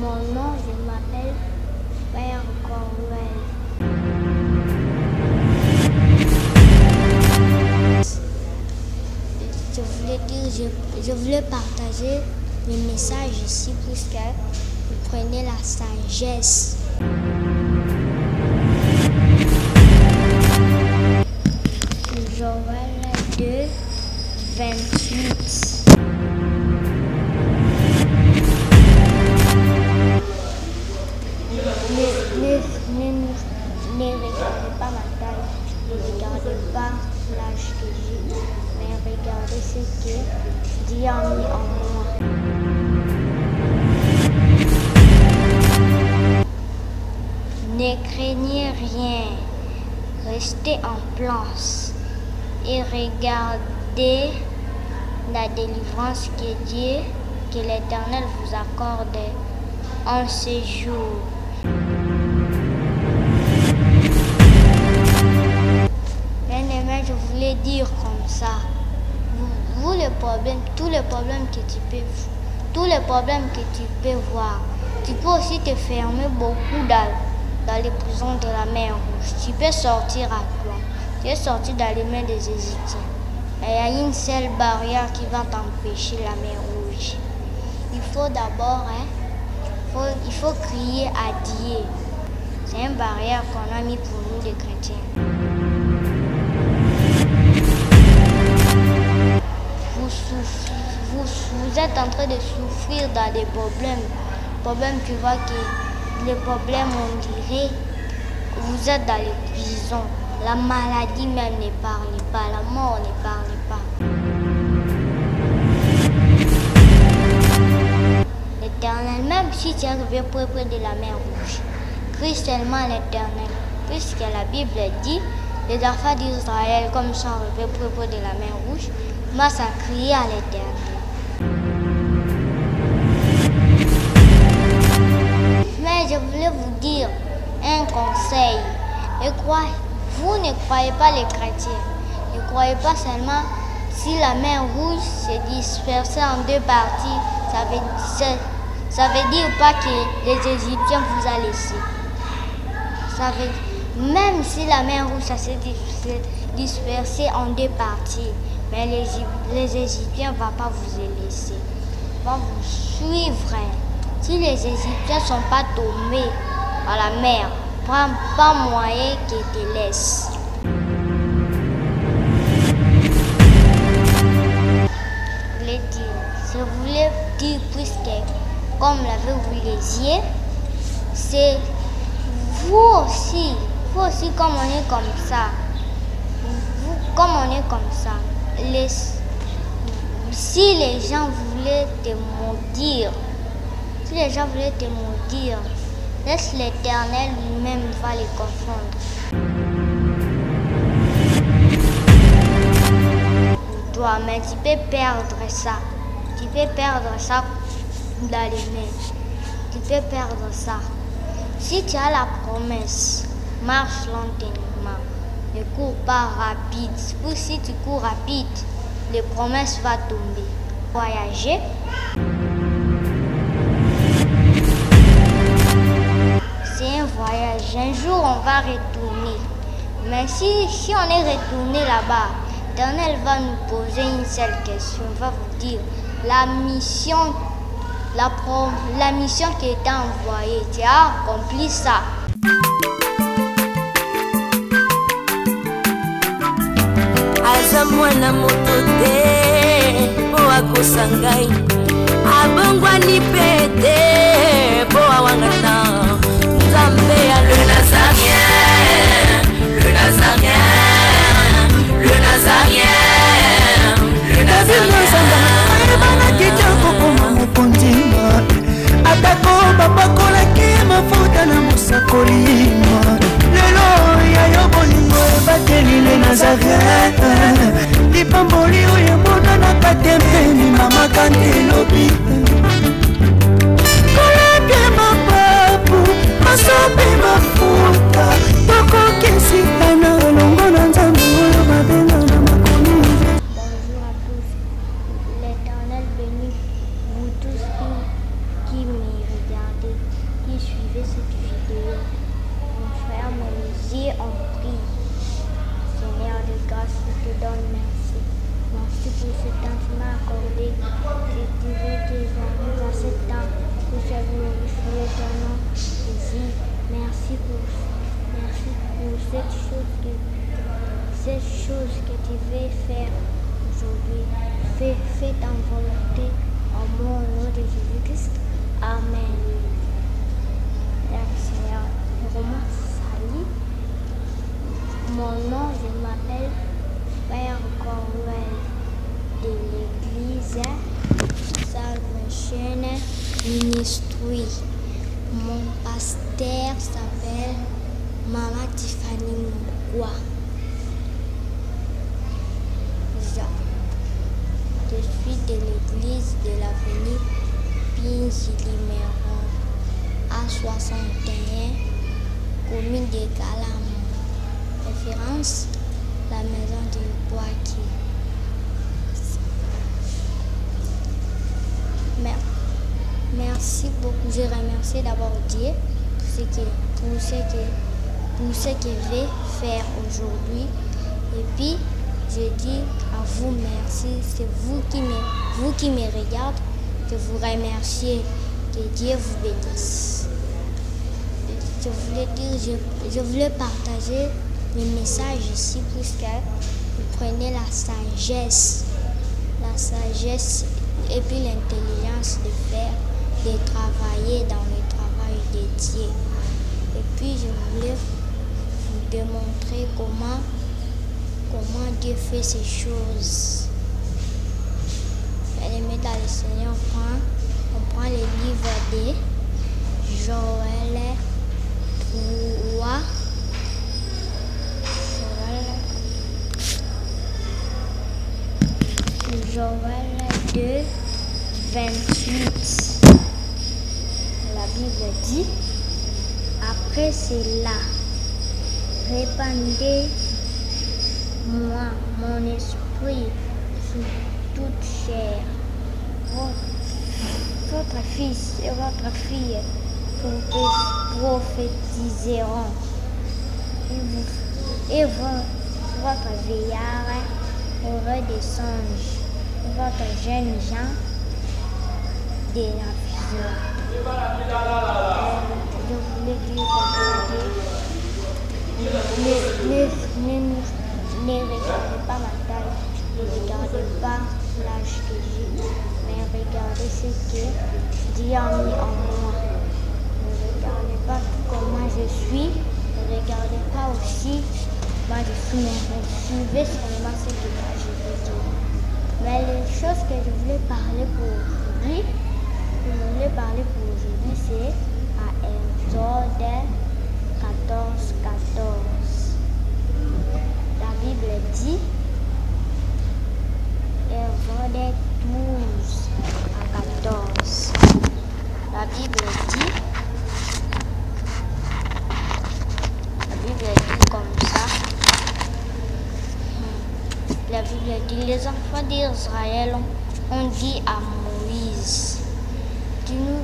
Mon nom, je m'appelle Père Cornwell. Je voulais partager le message ici puisque vous prenez la sagesse. Joël 2, 28. Ne regardez pas ma taille, ne regardez pas l'âge que j'ai, mais regardez ce que Dieu a mis en moi. Ne craignez rien, restez en place et regardez la délivrance que Dieu, que l'Éternel vous accorde en ce jour. Bien-aimé, je voulais dire comme ça, tous les problèmes que tu peux voir, tu peux aussi te fermer beaucoup dans les prisons de la mer Rouge. Tu peux sortir à toi, tu peux sortir dans les mains des Égyptiens. Et il y a une seule barrière qui va t'empêcher la mer Rouge. Il faut d'abord, il faut crier à Dieu. C'est une barrière qu'on a mis pour nous les chrétiens. Vous êtes en train de souffrir dans des problèmes. Tu vois que les problèmes, on dirait, vous êtes dans les prisons. La maladie même ne parle pas, la mort ne parle pas. L'Éternel, même si tu arrives près de la mer Rouge, crie seulement l'Éternel, puisque la Bible dit, les enfants d'Israël, comme ils sont arrivés près de la mer Rouge, m'a crié à l'Éternel. Mais je voulais vous dire un conseil. Vous ne croyez pas les chrétiens. Ne croyez pas seulement si la mer Rouge s'est dispersée en deux parties. Ça veut dire pas que les Égyptiens vous a laissé. Même si la mer Rouge s'est dispersée en deux parties, mais les Égyptiens ne vont pas vous laisser. Ils vont vous suivre. Si les Égyptiens ne sont pas tombés dans la mer, prends pas moyen qu'ils te laissent. Je voulais dire, puisque, comme l'avez vous les yeux, c'est vous aussi, comme on est comme ça. Si les gens voulaient te maudire, laisse l'Éternel lui-même va les confondre. Mais tu peux perdre ça. Tu peux perdre ça dans les mains. Tu peux perdre ça. Si tu as la promesse, marche lentement. Ne cours pas rapide. Si tu cours rapide, les promesses vont tomber. Voyager. C'est un voyage. Un jour, on va retourner. Mais si on est retourné là-bas, l'Éternel va nous poser une seule question. Il va vous dire, la mission qui était envoyée, tu as accompli ça. Aza mwana moto te po akosangai abongwani pete po awangana Nzambe ya le Nazarien, le Nazarien, le Nazarien, le Nazarien. Bana kitoko koma mokondima atako bapakolaki mafuta na mosakolima lelo ya yo bolingo ebateli le Nazareth lipamboli oyo emonanaka te mpeni mama kanti elobi ministry. Mon pasteur s'appelle Mama Tiffany Mukwa. Je suis de l'église de l'avenue Pinzilimeron à 61, commune de Kalam. Référence, la maison du Boaké. Merci beaucoup. Je remercie d'abord Dieu pour ce qu'il veut faire aujourd'hui. Et puis, je dis à vous merci. C'est vous qui me regardez. Je vous remercie. Que Dieu vous bénisse. Je voulais partager le message ici puisque vous prenez la sagesse et puis l'intelligence de faire, de travailler dans le travail de Dieu. Et puis je voulais vous démontrer comment Dieu fait ces choses. Bien-aimés dans le Seigneur, on prend les livres de Joël 3. Joël 2, 28. La Bible dit, après cela, répandez-moi mon esprit sur toute chair. Votre fils et votre fille prophétiseront. Et votre vieillard aura des songes. Votre jeune gens des navisions. Je voulais dire ne regardez pas ma taille, ne regardez pas l'âge que j'ai, mais regardez ce que Dieu a mis en moi. Ne regardez pas comment je suis, ne regardez pas aussi moi je suis, mais suivez seulement ce que moi je veux dire. Mais les choses que je voulais parler pour aujourd'hui, c'est à Exode 14, 14. La Bible dit, Exode 12 à 14. La Bible dit comme ça. La Bible dit, les enfants d'Israël ont dit à Moïse, dis-nous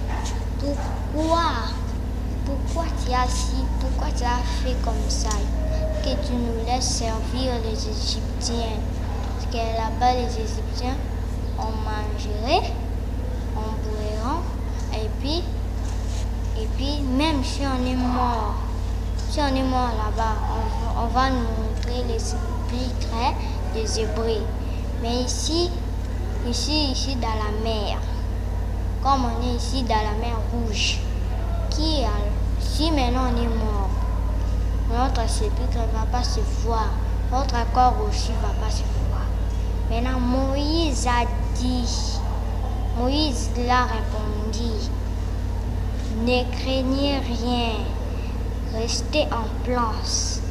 pourquoi tu as fait comme ça, que tu nous laisses servir les Égyptiens, parce que là-bas les Égyptiens on mangerait, on boirait, et puis même si on est mort là-bas, on va nous montrer les secrets des Hébreux. Mais ici dans la mer, comme on est ici dans la mer Rouge, si maintenant on est mort, notre sépulcre ne va pas se voir, notre corps aussi ne va pas se voir. Maintenant Moïse l'a répondu, ne craignez rien, restez en place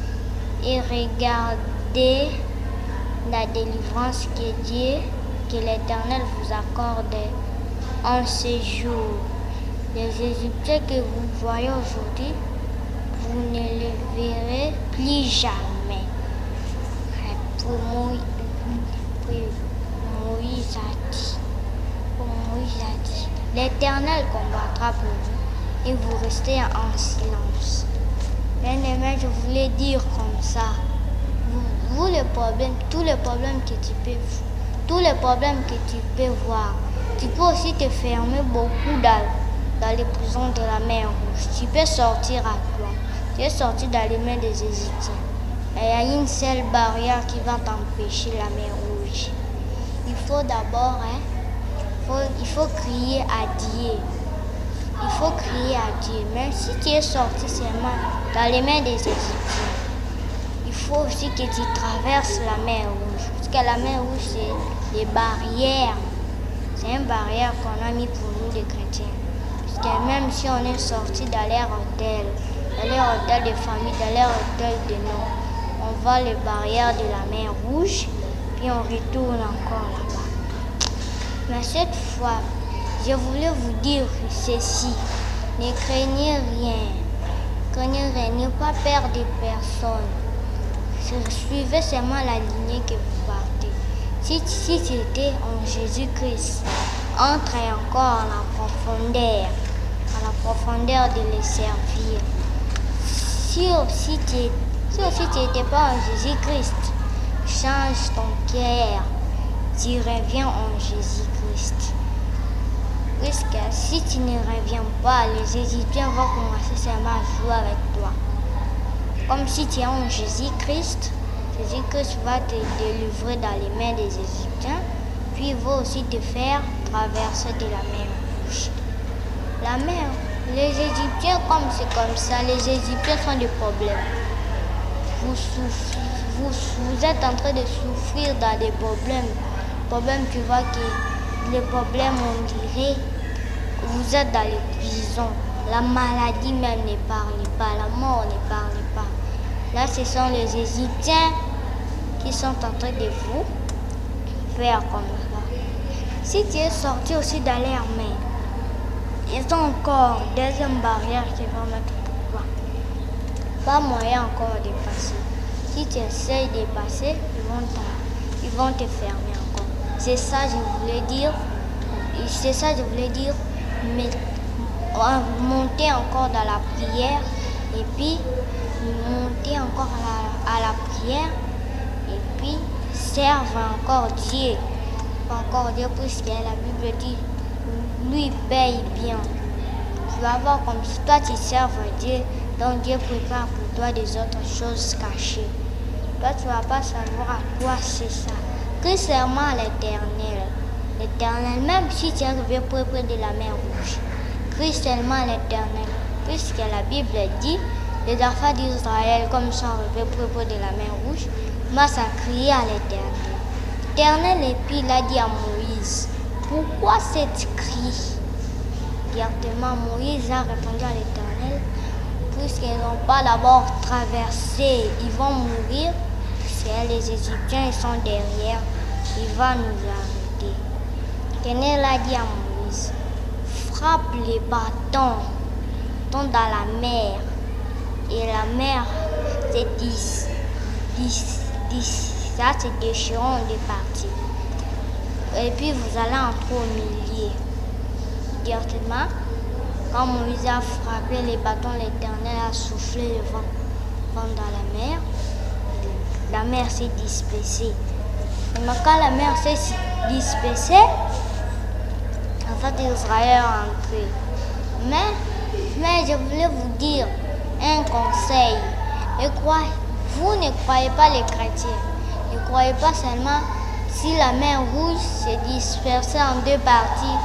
et regardez la délivrance que l'Éternel vous accorde en ces jours. Les Égyptiens que vous voyez aujourd'hui, vous ne les verrez plus jamais. Pour Moïse a dit, l'Éternel combattra pour vous et vous restez en silence. Bien-aimé, je voulais dire comme ça. Tous les problèmes que tu peux voir, tu peux aussi te fermer beaucoup dans les prisons de la mer Rouge. Tu peux sortir à toi. Tu es sorti dans les mains des Égyptiens. Mais il y a une seule barrière qui va t'empêcher la mer Rouge. Il faut d'abord, il faut crier à Dieu. Il faut crier à Dieu. Même si tu es sorti seulement dans les mains des Égyptiens, il faut aussi que tu traverses la mer Rouge. Parce que la mer Rouge, c'est des barrières. C'est une barrière qu'on a mis pour nous les chrétiens. que même si on est sorti dans leur hôtel des familles, dans leur hôtel de nom, on va les barrières de la mer Rouge, puis on retourne encore là-bas. Mais cette fois, je voulais vous dire ceci. Ne craignez rien, ne pas perdre personne. Suivez seulement la lignée que vous partez. Si tu étais en Jésus-Christ, entrez encore à la profondeur de les servir. Si tu n'étais pas en Jésus-Christ, change ton cœur, tu reviens en Jésus-Christ. Puisque si tu ne reviens pas, les Égyptiens vont commencer seulement à jouer avec toi. Comme si tu es en Jésus-Christ, Jésus-Christ va te délivrer dans les mains des Égyptiens, puis il va aussi te faire traverser de la mer Rouge. La mer, les Égyptiens, comme c'est comme ça, les Égyptiens sont des problèmes. Vous êtes en train de souffrir dans des problèmes. Tu vois que les problèmes, on dirait, vous êtes dans les prisons. La maladie même ne parle pas, la mort ne parle pas. Là, ce sont les Égyptiens qui sont en train de vous faire comme ça. Si tu es sorti aussi dans leur main, ils ont encore une deuxième barrière qu'ils vont mettre pour toi. Pas moyen encore de passer. Si tu essayes de passer, ils vont te fermer encore. C'est ça que je voulais dire. Mais monter encore dans la prière et puis monter encore à la prière et puis serve encore Dieu. Puisque la Bible dit, lui paye bien. Tu vas voir comme si toi tu serves Dieu, donc Dieu prépare pour toi des autres choses cachées. Toi tu ne vas pas savoir à quoi c'est ça. Que seulement l'Éternel. L'Éternel, même si tu arrives près de la mer Rouge, crie seulement l'Éternel. Puisque la Bible dit, les enfants d'Israël, comme ils sont arrivés près de la mer Rouge, commencent à crier à l'Éternel. L'Éternel, et puis il a dit à Moïse, pourquoi cette cri? Directement, Moïse a répondu à l'Éternel, puisqu'ils n'ont pas d'abord traversé, ils vont mourir. C'est les Égyptiens, ils sont derrière, il va nous arrêter. L'Éternel a dit à Moïse, frappe les bâtons, tombe dans la mer, et la mer se déchirant en deux parties. Et puis vous allez entrer au milieu. Directement, quand Moïse a frappé les bâtons, l'Éternel a soufflé le vent dans la mer. La mer s'est dispersée. Et quand la mer s'est dispersée, en fait, Israël est entré. Mais je voulais vous dire un conseil. Vous ne croyez pas les chrétiens. Ne croyez pas seulement si la mer Rouge s'est dispersée en deux parties.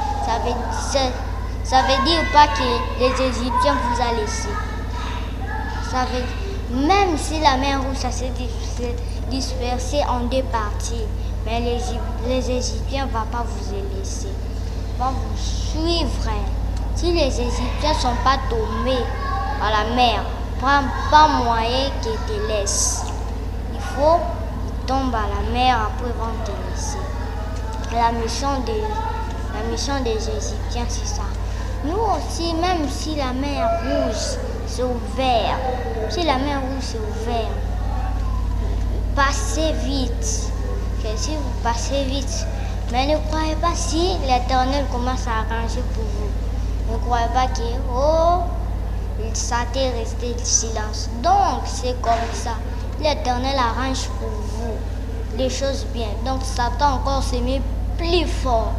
Ça veut dire pas que les Égyptiens vous ont laissé. Même si la mer Rouge s'est dispersée en deux parties, mais les Égyptiens ne vont pas vous laisser. Ils vont vous suivre. Si les Égyptiens ne sont pas tombés dans la mer, pas moyen qu'ils te laissent. Il faut qu'ils tombent à la mer, après ils vont te laisser. La mission des Égyptiens, c'est ça. Nous aussi, même si la mer Rouge s'est ouverte, passez vite. Si vous passez vite, mais ne croyez pas si l'Éternel commence à arranger pour vous. Ne croyez pas que ça t'est resté le silence. Donc c'est comme ça. L'Éternel arrange pour vous les choses bien. Donc Satan encore s'est mis plus fort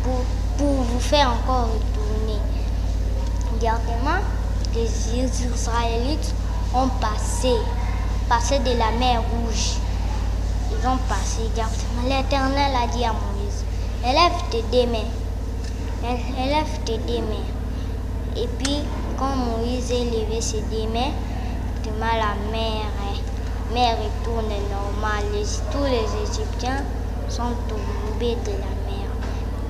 pour vous faire encore retourner. Directement, les Israélites ont passé de la mer Rouge. Ils ont passé directement. L'Éternel a dit à Moïse, élève tes deux mains. Et puis, quand Moïse a levé ses deux mains, la mer retourne normale. Tous les Égyptiens sont tombés de la mer.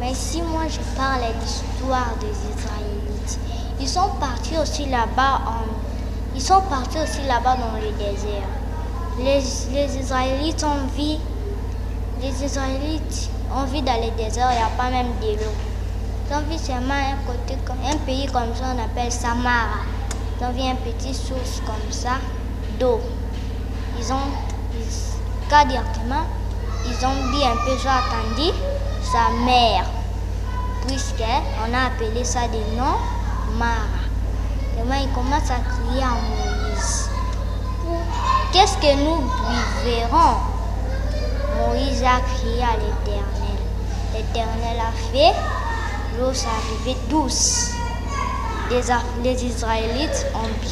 Mais si moi je parle de l'histoire des Israélites, Ils sont partis aussi là-bas dans le désert. Les Israélites ont vu dans le désert, il n'y a pas même de l'eau. Ils ont vu seulement un pays comme ça, on appelle Samara. Ils ont vu un petit source comme ça d'eau. Ils ont dit un peu, j'ai attendu sa mère, puisqu'on a appelé ça des noms Mara. Demain, il commence à crier à Moïse. Qu'est-ce que nous verrons? Moïse a crié à l'Éternel. L'Éternel a fait, l'eau s'est arrivée douce. Les Israélites ont bu.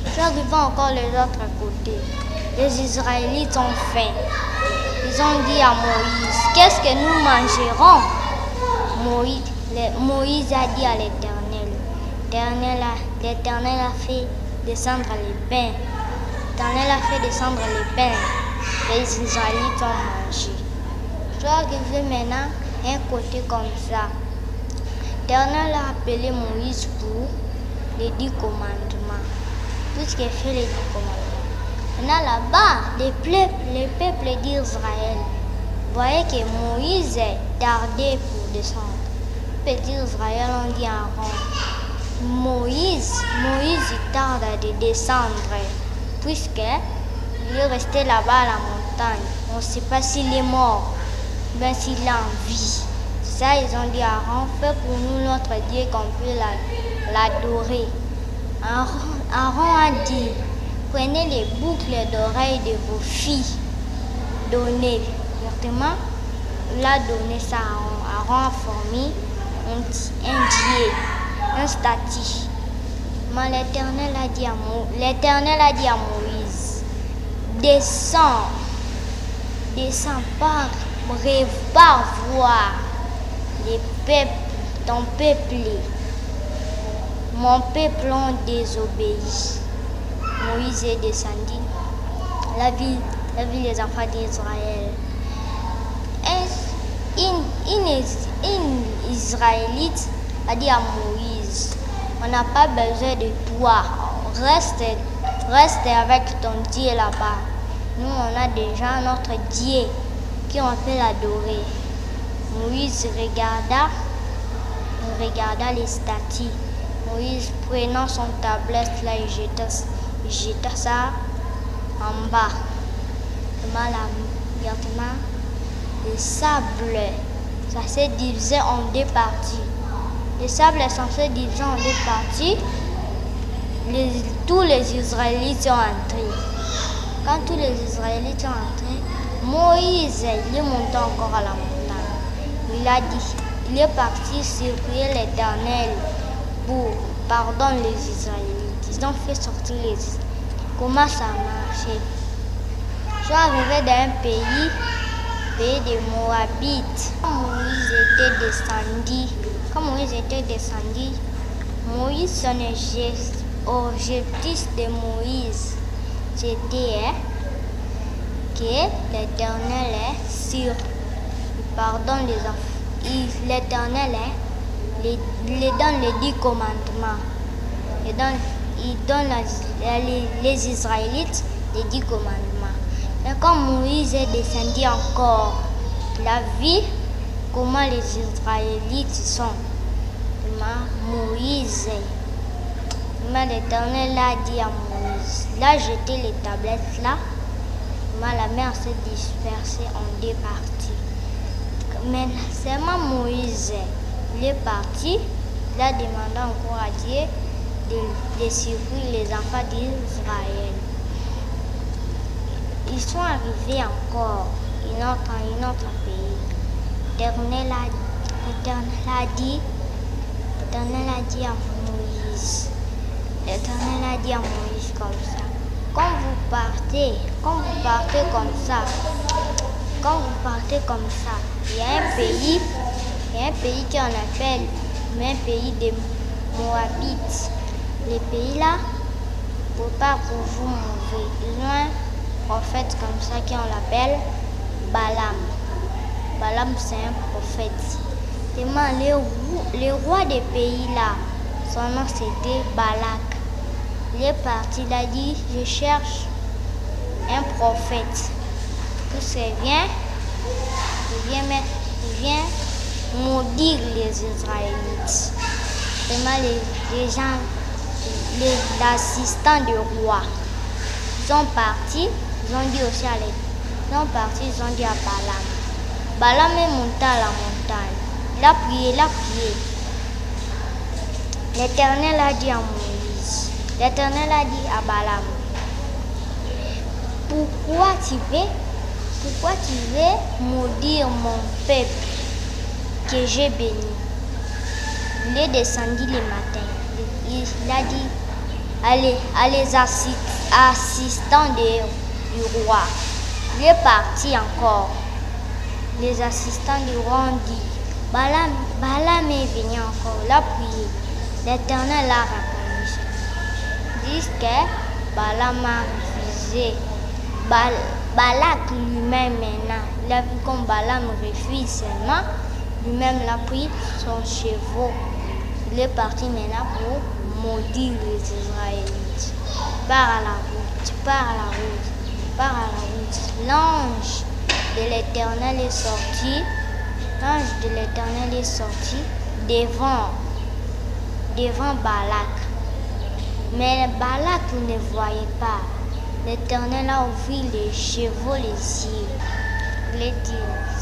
Je suis arrivé encore les autres côtés. Les Israélites ont faim. Ils ont dit à Moïse, qu'est-ce que nous mangerons? Moïse a dit à l'Éternel. L'Éternel a fait descendre les pains. L'Éternel a fait descendre les pains. Les Israélites ont mangé. Je suis arrivé maintenant à un côté comme ça. L'Éternel a appelé Moïse pour les 10 commandements. Puisqu'il fait les 10 commandements. Maintenant là-bas, les peuples d'Israël voyaient que Moïse tardait pour descendre. Les peuples d'Israël ont dit à Aaron, Moïse il tarde de descendre, puisqu'il est resté là-bas à la montagne. On ne sait pas s'il est mort, bien s'il est en vie. Ça, ils ont dit à Aaron, fais pour nous notre Dieu qu'on peut l'adorer. Aaron a dit, prenez les boucles d'oreilles de vos filles, donnez. Directement, il a donné ça à Aaron. Aaron a formé un Dieu, un statut. Mais l'Éternel a dit à Moïse, descends par voir les peuples, ton peuple, mon peuple ont désobéi. Moïse est descendu, la vie les enfants d'Israël. Un Israélite a dit à Moïse, on n'a pas besoin de toi, reste avec ton Dieu là-bas. Nous, on a déjà notre Dieu qui on peut l'adorer. Moïse regarda les statues. Moïse prenant son tablette là, il jeta ça en bas. Maintenant, le sable, ça s'est divisé en 2 parties. Le sable est censé diviser en 2 parties. Tous les Israélites sont entrés. Quand tous les Israélites sont entrés, Moïse, il est monté encore à la montagne. Il a dit, il est parti supplier l'Éternel pour pardonner les Israélites. Ils ont fait sortir les Israélites. Comment ça a marché? Je suis arrivé dans un pays des Moabites. Quand Moïse était descendu, Moïse, son objectif de Moïse, c'était que l'Éternel est sûr. Il pardonne les enfants. L'Éternel lui donne les 10 commandements. Il donne les Israélites les 10 commandements. Et quand Moïse est descendu encore, il a vu comment les Israélites sont. Moïse, l'Éternel a dit à Moïse, il a jeté les tablettes là, la mer s'est dispersée en 2 parties. Mais seulement Moïse, il est parti, il a demandé encore à Dieu de suivre les enfants d'Israël. Ils sont arrivés encore dans un autre pays. L'Éternel a dit à Moïse. L'Éternel a dit à Moïse comme ça. Quand vous partez comme ça, il y a un pays qu'on appelle un pays des Moabites. Les pays là, pour pas pour vous mourir. Ils ont un prophète comme ça qu'on l'appelle Balaam. Balaam c'est un prophète. Les rois des pays là Son nom c'était Balak. Il est parti, il a dit, je cherche un prophète. Puisqu'il vient maudire les Israélites. Vraiment les gens, les assistants du roi. Ils sont partis, ils ont dit aussi à ils sont partis, ils ont dit à Balaam. Balaam est monté à la montagne. Il a prié. L'Éternel a dit à Moïse, l'Éternel a dit à Balaam, pourquoi tu veux maudire mon peuple que j'ai béni? Il est descendu le matin. Il a dit à les assistants du roi. Il est parti encore. Les assistants du roi ont dit, Balaam est venu encore, il a prié. L'Éternel a répondu. Disent que Balaam a refusé. Balak lui-même maintenant, il a vu comme Balaam refuse seulement, lui-même il a pris son cheval. Il est parti maintenant pour maudire les Israélites. Pars à la route. L'ange de l'Éternel est sorti. L'ange de l'Éternel est sorti devant Balak. Mais Balak ne voyait pas. L'Éternel a ouvert les chevaux, les yeux.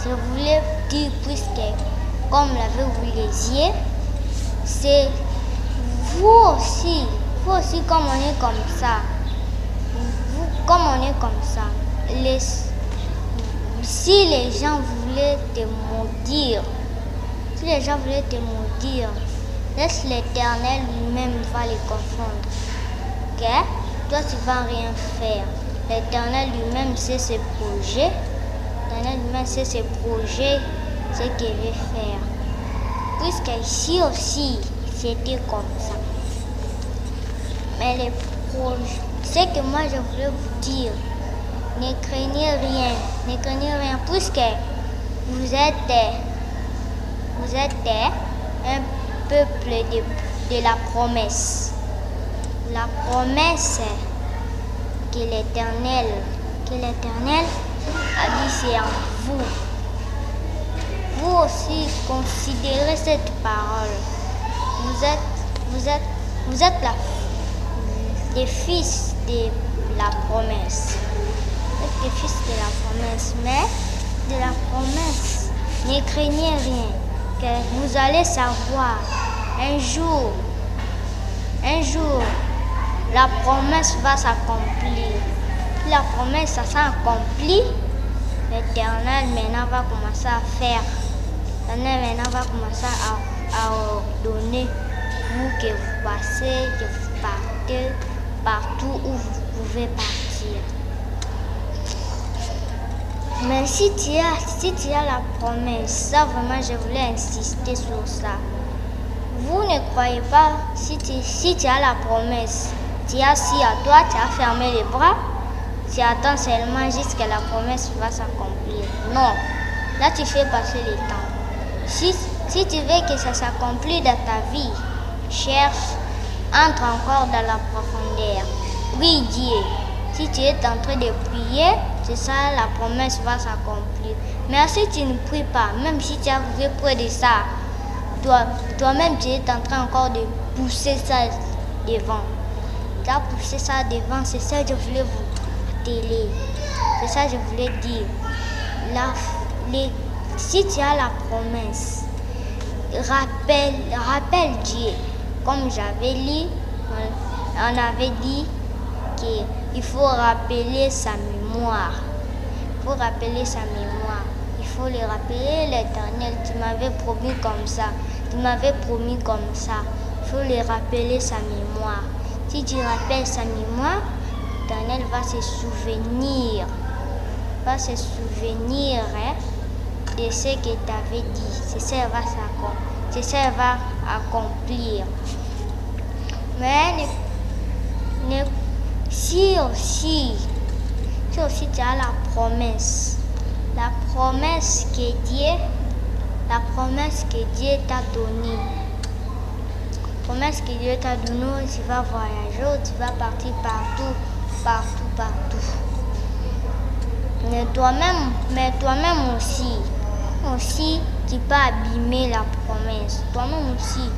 Je voulais dire, puisque comme il avait ouvert les yeux, c'est vous aussi comme on est comme ça. Si les gens voulaient te maudire, laisse l'Éternel lui-même va les confondre. Ok? Toi, tu ne vas rien faire. L'Éternel lui-même sait ses projets. Ce qu'il veut faire. Puisque ici aussi, c'était comme ça. Mais les projets, c'est que moi je voulais vous dire, ne craignez rien, puisque vous êtes un peuple de la promesse. La promesse que l'Éternel a dit, c'est en vous. Vous aussi considérez cette parole. Vous êtes les fils de la promesse. Vous êtes les fils de la promesse, mais de la promesse, ne craignez rien, que vous allez savoir un jour, la promesse va s'accomplir. Si la promesse s'accomplit, l'Éternel maintenant va commencer à faire. L'Éternel maintenant va commencer à ordonner vous que vous passez, que vous partez partout où vous pouvez partir. Mais si tu as la promesse, ça vraiment je voulais insister sur ça. Vous ne croyez pas, si tu as la promesse, tu es assis à toi, tu as fermé les bras, tu attends seulement jusqu'à la promesse va s'accomplir. Non, là tu fais passer le temps. Si tu veux que ça s'accomplisse dans ta vie, cherche, entre encore dans la profondeur. Prie Dieu. Si tu es en train de prier, c'est ça, la promesse va s'accomplir. Mais si tu ne pries pas, même si tu as vu près de ça, toi-même tu es en train encore de pousser ça devant. Tu as poussé ça devant, c'est ça que je voulais vous télé. C'est ça que je voulais dire. Si tu as la promesse, rappelle Dieu. Comme j'avais lu, on avait dit qu'il faut rappeler sa mémoire. Il faut rappeler sa mémoire. Il faut le rappeler, l'Éternel. Tu m'avais promis comme ça. Tu m'avais promis comme ça. Il faut le rappeler sa mémoire. Si tu rappelles sa mémoire, l'Éternel va se souvenir. Va se souvenir de ce que tu avais dit. C'est ça qu'il va accomplir. Mais si aussi tu as la promesse que Dieu t'a donnée, promesse que Dieu t'a donnée, tu vas voyager, tu vas partir partout. Mais toi-même aussi, tu peux abîmer la promesse. Toi-même aussi,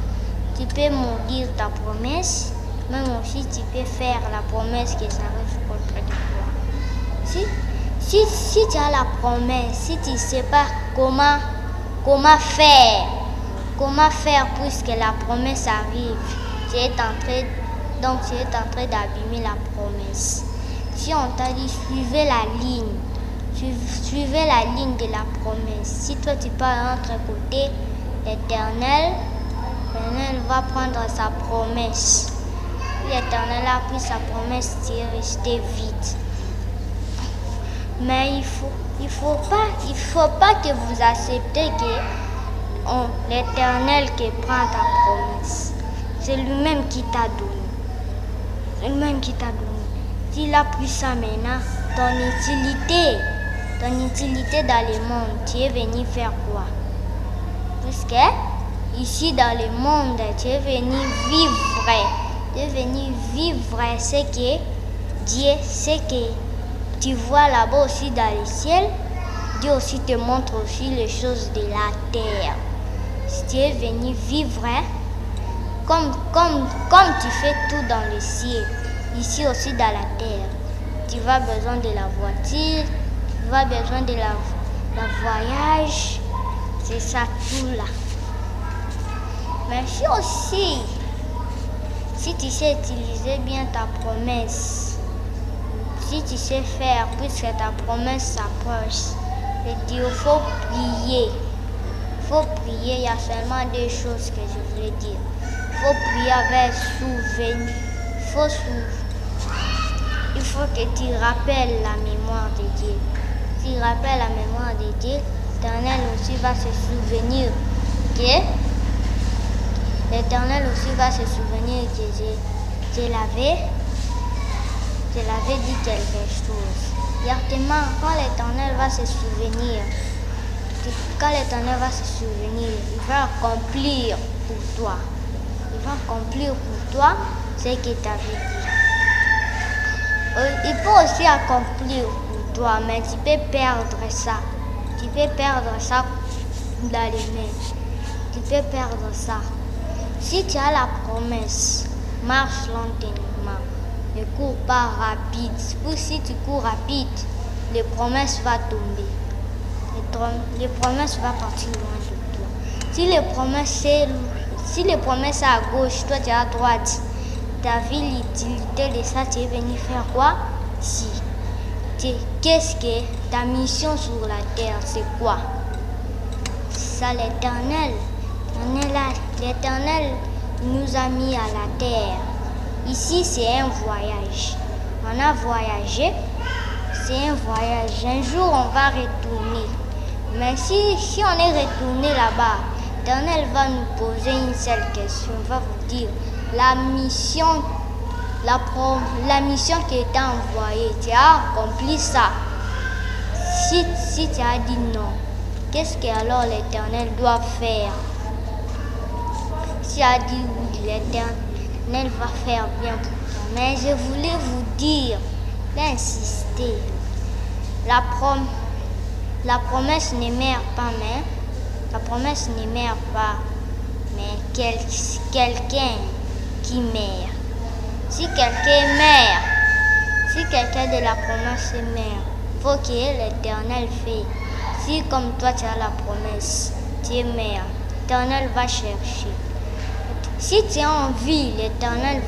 tu peux maudire ta promesse. Même aussi, tu peux faire la promesse qui s'arrive contre toi. Si tu as la promesse, si tu ne sais pas comment faire puisque la promesse arrive, tu es en train d'abîmer la promesse. Si on t'a dit suivez la ligne de la promesse, si toi tu pars de l'autre côté, l'Éternel va prendre sa promesse. L'Éternel a pris sa promesse, tu es resté vide. Mais il faut pas que vous acceptez que l'Éternel qui prend ta promesse. C'est lui-même qui t'a donné. C'est lui-même qui t'a donné. S'il a pris ça maintenant, ton utilité dans le monde, tu es venu faire quoi? Puisque ici dans le monde, tu es venu vivre. Tu es venu vivre ce que Dieu, ce que tu vois là-bas aussi dans le ciel. Dieu aussi te montre aussi les choses de la terre. Si tu es venu vivre, comme tu fais tout dans le ciel, ici aussi dans la terre, tu vas besoin de la voiture, tu vas besoin de la voyage, c'est ça tout là. Mais si tu sais utiliser bien ta promesse, si tu sais faire, puisque ta promesse s'approche, et Dieu, il faut prier. Il faut prier, il y a seulement deux choses que je voulais dire. Il faut prier avec souvenir. Il faut que tu rappelles la mémoire de Dieu. Si tu rappelles la mémoire de Dieu, l'Éternel aussi va se souvenir que je l'avais dit quelque chose. Directement, quand l'Éternel va se souvenir, il va accomplir pour toi. Il va accomplir pour toi ce qu'il t'avait dit. Il peut aussi accomplir pour toi, mais tu peux perdre ça. Tu peux perdre ça dans les mains. Tu peux perdre ça. Si tu as la promesse, marche lentement. Ne cours pas rapide. Si tu cours rapide, les promesses vont tomber. Les promesses vont partir loin de toi. Si les promesses sont à gauche, toi tu es à droite, tu as vu l'utilité de ça, tu es venu faire quoi? Qu'est-ce que ta mission sur la terre, c'est quoi? Ça, l'Éternel nous a mis à la terre. Ici, c'est un voyage. On a voyagé, c'est un voyage. Un jour, on va retourner. Mais si on est retourné là-bas, l'Éternel va nous poser une seule question. Il va vous dire, la mission qui était envoyée, tu as accompli ça. Si tu as dit non, qu'est-ce que alors l'Éternel doit faire? Si tu as dit oui, l'Éternel va faire bien pour toi. Mais je voulais vous dire, d'insister. La promesse ne meurt pas, mais quelqu'un qui meurt. Si quelqu'un de la promesse meurt, il faut que l'Éternel fait. Si comme toi tu as la promesse, tu es mère, l'Éternel va chercher. Si tu es en vie, l'Éternel ne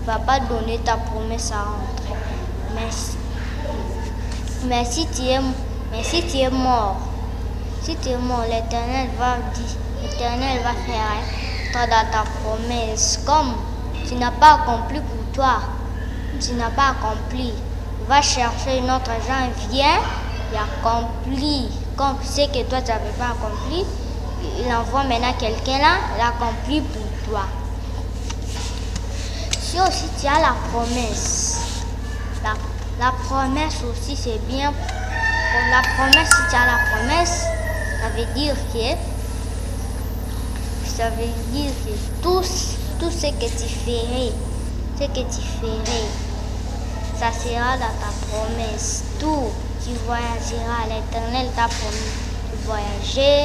va pas donner ta promesse à rentrer. Mais si tu es mort, l'Éternel va faire dans ta promesse. Comme tu n'as pas accompli pour toi, il va chercher une autre gens, vient et accomplit. Comme ce que toi tu n'avais pas accompli, il envoie maintenant quelqu'un là, il accomplit pour toi. Si aussi tu as la promesse, la promesse aussi c'est bien. Pour la promesse, si tu as la promesse, ça veut dire que ça veut dire que tout ce que tu ferais, ça sera dans ta promesse. Tout, tu voyageras. L'Éternel t'a promis de voyager,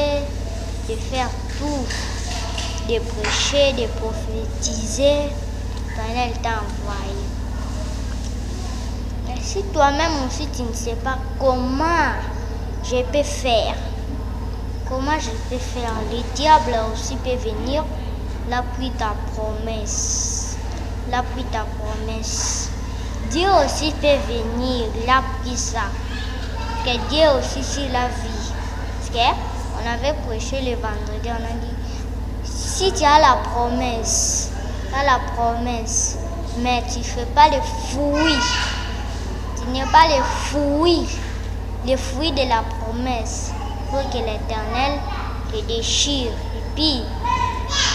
de faire tout, de prêcher, de prophétiser. L'Éternel t'a envoyé. Mais si toi-même aussi tu ne sais pas comment je peux faire, le diable aussi peut venir, l'appuie ta promesse. Dieu aussi peut venir, l'appuie ça. Parce que Dieu aussi c'est la vie. Parce qu'on avait prêché le vendredi, on a dit, si tu as la promesse, mais tu ne fais pas les fruits, tu n'as pas les fruits de la promesse, pour que l'Éternel te déchire et puis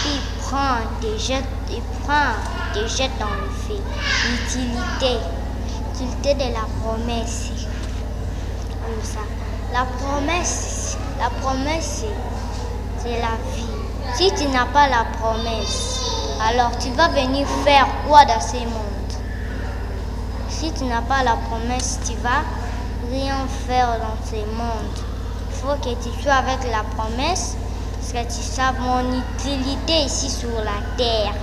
il prend, te jette dans le feu. L'utilité de la promesse. Comme ça. La promesse, c'est la vie. Si tu n'as pas la promesse, alors tu vas venir faire quoi dans ce monde? Si tu n'as pas la promesse, tu vas rien faire dans ce monde. Il faut que tu sois avec la promesse, parce que tu sais mon utilité ici sur la terre.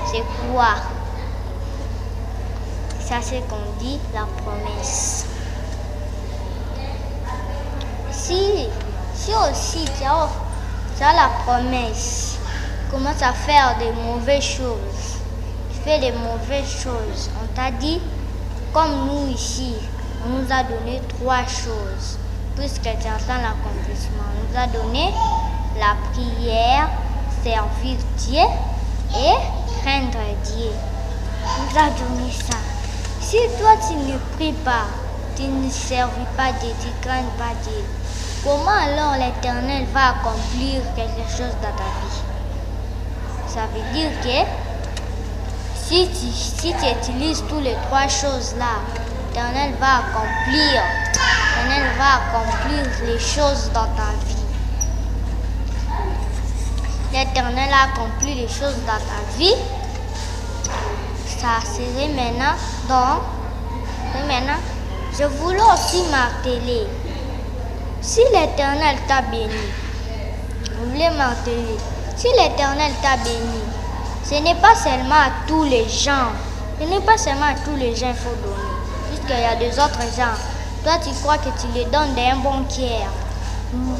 C'est quoi? Ça c'est qu'on dit la promesse. Si aussi tu as la promesse, commence à faire des mauvaises choses. Tu fais des mauvaises choses. On t'a dit, comme nous ici, on nous a donné 3 choses. Puisque tu entends l'accomplissement, on nous a donné la prière, servir Dieu et craindre Dieu. On nous a donné ça. Si toi tu ne pries pas, tu ne servis pas Dieu, tu ne crains pas Dieu, comment alors l'Éternel va accomplir quelque chose dans ta vie? Ça veut dire que si tu utilises toutes les 3 choses-là, l'Éternel va accomplir les choses dans ta vie. L'Éternel a accompli les choses dans ta vie. Ça serait maintenant. Je voulais aussi marteler. Si l'Éternel t'a béni, je voulais marteler. Si l'Éternel t'a béni, ce n'est pas seulement à tous les gens. Il faut donner. Puisqu'il y a des autres gens. Toi, tu crois que tu les donnes d'un bon cœur.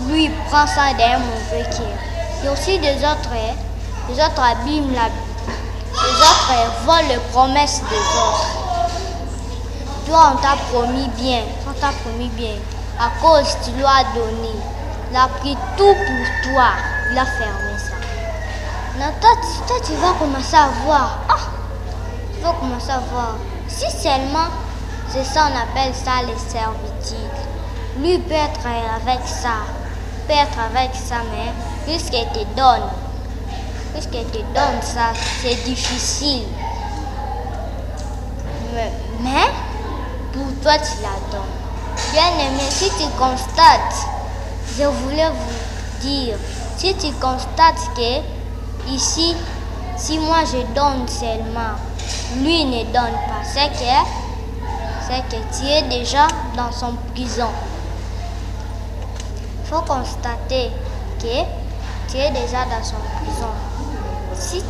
Lui, prend ça d'un mauvais cœur. Il y a aussi des autres abîment la vie. Les autres volent les promesses des autres. Toi, on t'a promis bien. À cause tu lui as donné. Il a pris tout pour toi. Il a fermé ça. Non, toi, tu vas commencer à voir. Tu vas commencer à voir. Si seulement, c'est ça, on appelle ça les servitudes. Lui peut être avec ça. Mais puisqu'il te donne ça, c'est difficile. Mais pour toi, tu la donnes. Bien aimé, si tu constates, je voulais vous dire, si tu constates que ici, si moi je donne seulement, lui ne donne pas, c'est que tu es déjà dans son prison. Il faut constater que tu es déjà dans son prison. Si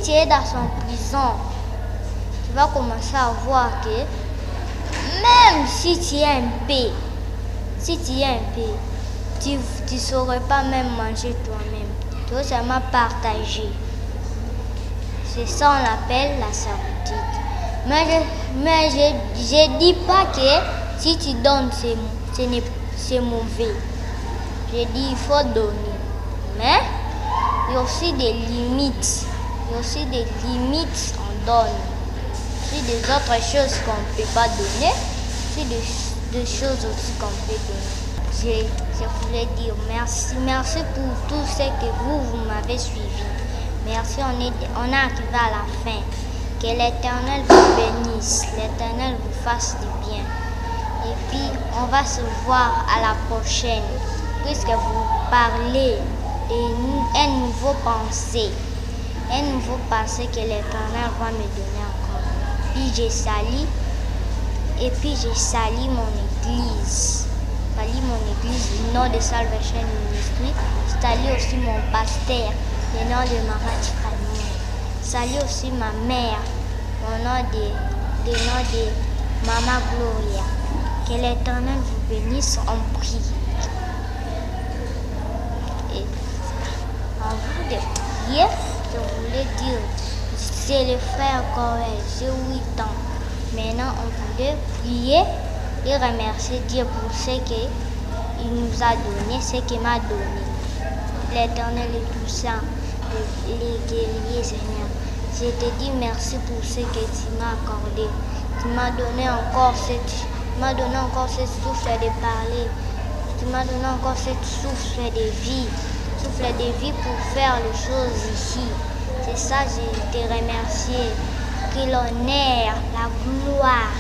tu es dans son prison, tu vas commencer à voir que même si tu es un peu, tu ne saurais pas même manger toi-même. Tu vas seulement partager. C'est ça qu'on appelle la servitude. Mais je ne dis pas que si tu donnes, c'est mauvais. Je dis il faut donner. Mais il y a aussi des limites. On donne. Il y a des autres choses qu'on ne peut pas donner. Il y a des choses aussi qu'on peut donner. Je voulais dire merci. Merci pour tout ce que vous m'avez suivi. Merci, on est arrivé à la fin. Que l'Éternel vous bénisse, l'Éternel vous fasse du bien. Et puis, on va se voir à la prochaine, puisque vous parlez un nouveau pensée. Un nouveau passé que l'Éternel va me donner encore. Puis j'ai sali, et puis j'ai sali mon église. Sali mon église, le nom de Salvation Ministry. Sali aussi mon pasteur, le nom de Mama Tifani. Sali aussi ma mère, le nom de Mama Gloria. Que l'Éternel vous bénisse, on prie. Et en vous de prier, je voulais dire, c'est le frère Corel, j'ai 8 ans. Maintenant, on voulait prier et remercier Dieu pour ce qu'il nous a donné, ce qu'il m'a donné. L'Éternel est tout ça, les guerriers, Seigneur. Je te dis merci pour ce que tu m'as accordé. Tu m'as donné encore ce souffle de parler. Tu m'as donné encore ce souffle de vie. Souffle de vie pour faire les choses ici. C'est ça, je te remercie. Que l'honneur, la gloire,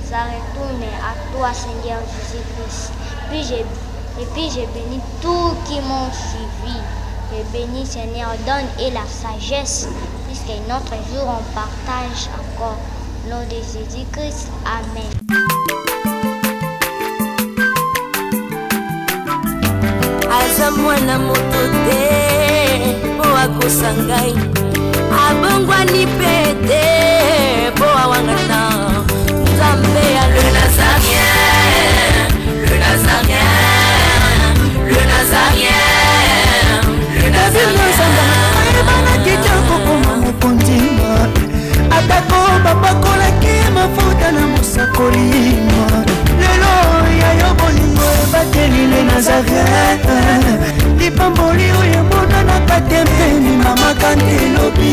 ça retourne à toi, Seigneur Jésus-Christ. Et puis j'ai béni tous qui m'ont suivi. J'ai béni, Seigneur, donne et la sagesse, puisque notre jour on partage encore. Au nom de Jésus-Christ, Amen. Azamwana motote po akosangai abongwani pete po awangana Nzambe ya le Nazarien, le Nazarien, le Nazarien, le Nazarien. Ebana kitoko koma mokondima atako bapakolaki mafuta na mosakolima lelo yayo bolingo ebateli le Nazarien lipamboli oyo emonanaka te mpeni mama kanti elobi